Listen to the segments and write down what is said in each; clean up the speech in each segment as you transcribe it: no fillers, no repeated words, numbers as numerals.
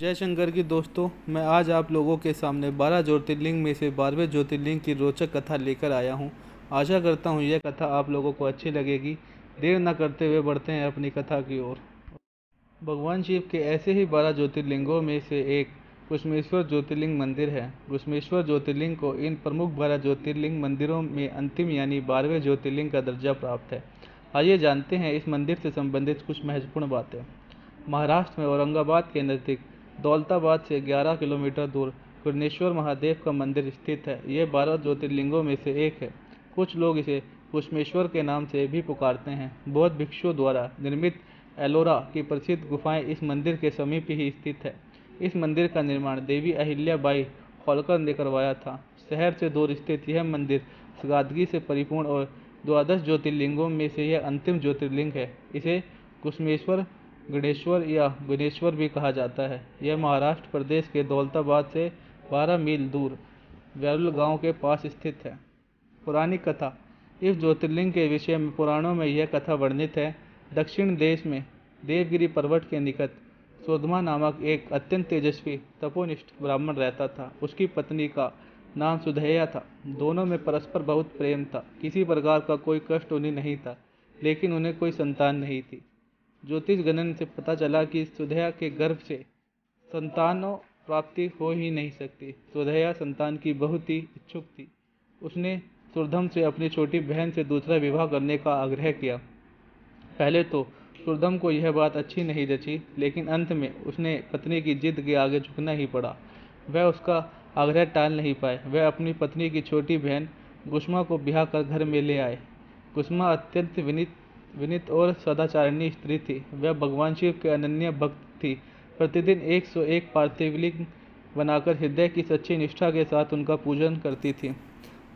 जय शंकर की दोस्तों, मैं आज आप लोगों के सामने 12 ज्योतिर्लिंग में से 12वें ज्योतिर्लिंग की रोचक कथा लेकर आया हूँ। आशा करता हूँ यह कथा आप लोगों को अच्छी लगेगी। देर न करते हुए बढ़ते हैं अपनी कथा की ओर। भगवान शिव के ऐसे ही 12 ज्योतिर्लिंगों में से एक कुसुमेश्वर ज्योतिर्लिंग मंदिर है। कुसुमेश्वर ज्योतिर्लिंग को इन प्रमुख 12 ज्योतिर्लिंग मंदिरों में अंतिम यानी 12वें ज्योतिर्लिंग का दर्जा प्राप्त है। आइए जानते हैं इस मंदिर से संबंधित कुछ महत्वपूर्ण बातें। महाराष्ट्र में औरंगाबाद के नज़दीक दौलताबाद से 11 किलोमीटर दूर कुरनेश्वर महादेव का मंदिर स्थित है। यह 12 ज्योतिर्लिंगों में से एक है। कुछ लोग इसे कुसुमेश्वर के नाम से भी पुकारते हैं। बौद्ध भिक्षुओं द्वारा निर्मित एलोरा की प्रसिद्ध गुफाएं इस मंदिर के समीप ही स्थित है। इस मंदिर का निर्माण देवी अहिल्याबाई होलकर ने करवाया था। शहर से दूर स्थित यह मंदिर सादगी से परिपूर्ण और द्वादश ज्योतिर्लिंगों में से यह अंतिम ज्योतिर्लिंग है। इसे कुसुमेश्वर, गणेश्वर या गुणेश्वर भी कहा जाता है। यह महाराष्ट्र प्रदेश के दौलताबाद से 12 मील दूर वेरुल गांव के पास स्थित है। पौराणिक कथा। इस ज्योतिर्लिंग के विषय में पुराणों में यह कथा वर्णित है। दक्षिण देश में देवगिरी पर्वत के निकट सोधमा नामक एक अत्यंत तेजस्वी तपोनिष्ठ ब्राह्मण रहता था। उसकी पत्नी का नाम सुधैया था। दोनों में परस्पर बहुत प्रेम था। किसी प्रकार का कोई कष्ट उन्हें नहीं था, लेकिन उन्हें कोई संतान नहीं थी। ज्योतिष गणन से पता चला कि सुधैया के गर्भ से संतानों प्राप्ति हो ही नहीं सकती। सुधैया संतान की बहुत ही इच्छुक थी। उसने सुरधम से अपनी छोटी बहन से दूसरा विवाह करने का आग्रह किया। पहले तो सुरधम को यह बात अच्छी नहीं जची, लेकिन अंत में उसने पत्नी की जिद के आगे झुकना ही पड़ा। वह उसका आग्रह टाल नहीं पाए। वह अपनी पत्नी की छोटी बहन कुसुमा को ब्याह कर घर में ले आए। कुसुमा अत्यंत विनीत और सदाचारिणी स्त्री थी। वह भगवान शिव के अनन्य भक्त थी। प्रतिदिन 101 पार्थिव लिंग बनाकर हृदय की सच्ची निष्ठा के साथ उनका पूजन करती थी।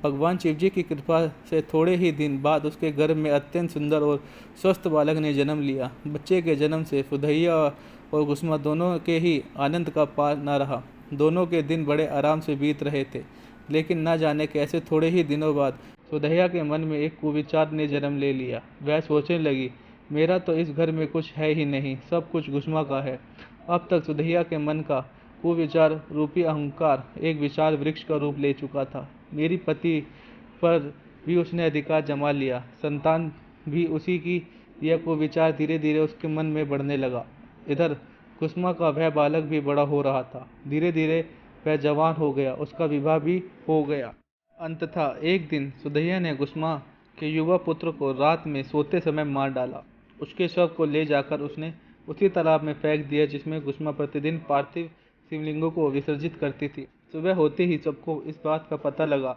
भगवान शिव जी की कृपा से थोड़े ही दिन बाद उसके गर्भ में अत्यंत सुंदर और स्वस्थ बालक ने जन्म लिया। बच्चे के जन्म से सुधैया और कुसुमा दोनों के ही आनंद का पार न रहा। दोनों के दिन बड़े आराम से बीत रहे थे, लेकिन न जाने कैसे थोड़े ही दिनों बाद सुधैया के मन में एक कुविचार ने जन्म ले लिया। वह सोचने लगी, मेरा तो इस घर में कुछ है ही नहीं, सब कुछ कुसुमा का है। अब तक सुधैया के मन का कुविचार रूपी अहंकार एक विशाल वृक्ष का रूप ले चुका था। मेरी पति पर भी उसने अधिकार जमा लिया, संतान भी उसी की। यह कुविचार धीरे धीरे उसके मन में बढ़ने लगा। इधर कुसुमा का वह बालक भी बड़ा हो रहा था। धीरे धीरे वह जवान हो गया। उसका विवाह भी हो गया। अंततः एक दिन सुधैया ने कुसुमा के युवा पुत्र को रात में सोते समय मार डाला। उसके शव को ले जाकर उसने उसी तालाब में फेंक दिया जिसमें कुसुमा प्रतिदिन पार्थिव शिवलिंगों को विसर्जित करती थी। सुबह होते ही सबको इस बात का पता लगा।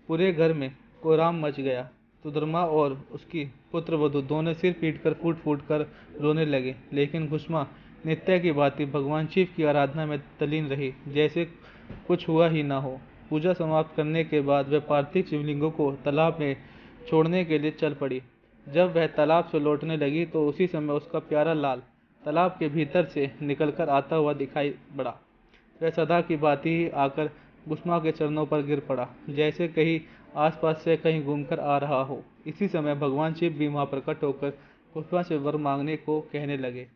पूरे घर में कोहराम मच गया। सुधर्मा और उसकी पुत्र वधू दोनों सिर पीटकर फूट फूट कर रोने लगे, लेकिन कुसुमा नित्य की भांति भगवान शिव की आराधना में तल्लीन रही, जैसे कुछ हुआ ही ना हो। पूजा समाप्त करने के बाद वह पार्थिव शिवलिंगों को तालाब में छोड़ने के लिए चल पड़ी। जब वह तालाब से लौटने लगी तो उसी समय उसका प्यारा लाल तालाब के भीतर से निकलकर आता हुआ दिखाई पड़ा। वह सदा की भांति ही आकर कुसुमा के चरणों पर गिर पड़ा, जैसे कहीं आसपास से कहीं घूमकर आ रहा हो। इसी समय भगवान शिव भी वहां प्रकट होकर कुसुमा से वर मांगने को कहने लगे।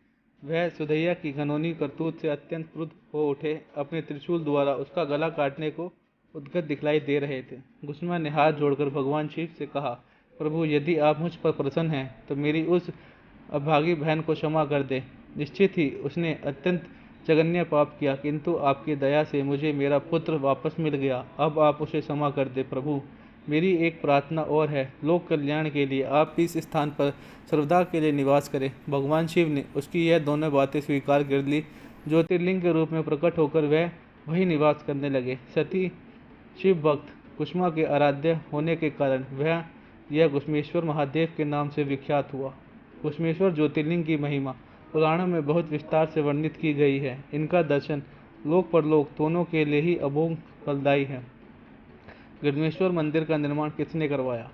वह सुधैया की घनौनी करतूत से अत्यंत क्रुद्ध हो उठे। अपने त्रिशूल द्वारा उसका गला काटने को उद्यत दिखलाई दे रहे थे। कुसुमा ने हाथ जोड़कर भगवान शिव से कहा, प्रभु, यदि आप मुझ पर प्रसन्न हैं तो मेरी उस अभागी बहन को क्षमा कर दे। निश्चित ही उसने अत्यंत जघन्य पाप किया, किंतु आपकी दया से मुझे मेरा पुत्र वापस मिल गया। अब आप उसे क्षमा कर दे प्रभु। मेरी एक प्रार्थना और है, लोक कल्याण के लिए आप इस स्थान पर सर्वदा के लिए निवास करें। भगवान शिव ने उसकी यह दोनों बातें स्वीकार कर ली। ज्योतिर्लिंग के रूप में प्रकट होकर वह वही निवास करने लगे। सती शिव भक्त कुसुमा के आराध्य होने के कारण वह यह कुसुमेश्वर महादेव के नाम से विख्यात हुआ। कुसुमेश्वर ज्योतिर्लिंग की महिमा पुराणों में बहुत विस्तार से वर्णित की गई है। इनका दर्शन लोक परलोक दोनों के लिए ही अमोघ फलदायी है। गणेश्वर मंदिर का निर्माण किसने करवाया?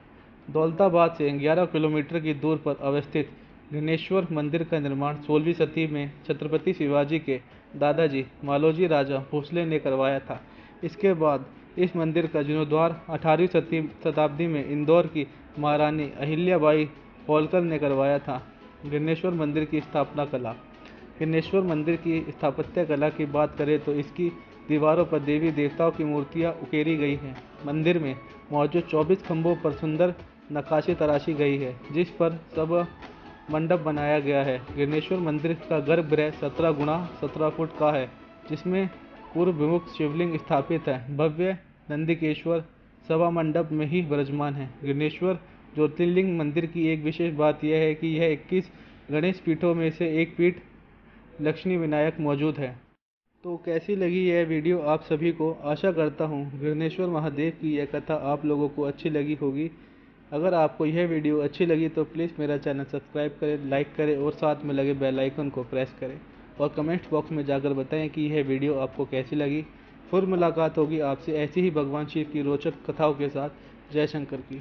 दौलताबाद से 11 किलोमीटर की दूर पर अवस्थित गणेश्वर मंदिर का निर्माण 16वीं शताब्दी में छत्रपति शिवाजी के दादाजी मालोजी राजा भोसले ने करवाया था। इसके बाद इस मंदिर का जीर्णोद्धार 18वीं शताब्दी में इंदौर की महारानी अहिल्याबाई होलकर ने करवाया था। गणेश्वर मंदिर की स्थापना कला। गणेश्वर मंदिर की स्थापत्य कला की बात करें तो इसकी दीवारों पर देवी देवताओं की मूर्तियां उकेरी गई हैं। मंदिर में मौजूद 24 खंभों पर सुंदर नक्काशी तराशी गई है, जिस पर सब मंडप बनाया गया है। गणेश्वर मंदिर का गर्भगृह 17 गुणा 17 फुट का है, जिसमें पूर्व विमुख शिवलिंग स्थापित है। भव्य नंदिकेश्वर सभा मंडप में ही विराजमान है। गणेश्वर ज्योतिर्लिंग मंदिर की एक विशेष बात यह है कि यह 21 गणेश पीठों में से एक पीठ लक्ष्मी विनायक मौजूद है। तो कैसी लगी यह वीडियो आप सभी को? आशा करता हूँ गणेश्वर महादेव की यह कथा आप लोगों को अच्छी लगी होगी। अगर आपको यह वीडियो अच्छी लगी तो प्लीज़ मेरा चैनल सब्सक्राइब करें, लाइक करें और साथ में लगे बेल आइकन को प्रेस करें और कमेंट बॉक्स में जाकर बताएं कि यह वीडियो आपको कैसी लगी। फिर मुलाकात होगी आपसे ऐसी ही भगवान शिव की रोचक कथाओं के साथ। जय शंकर की।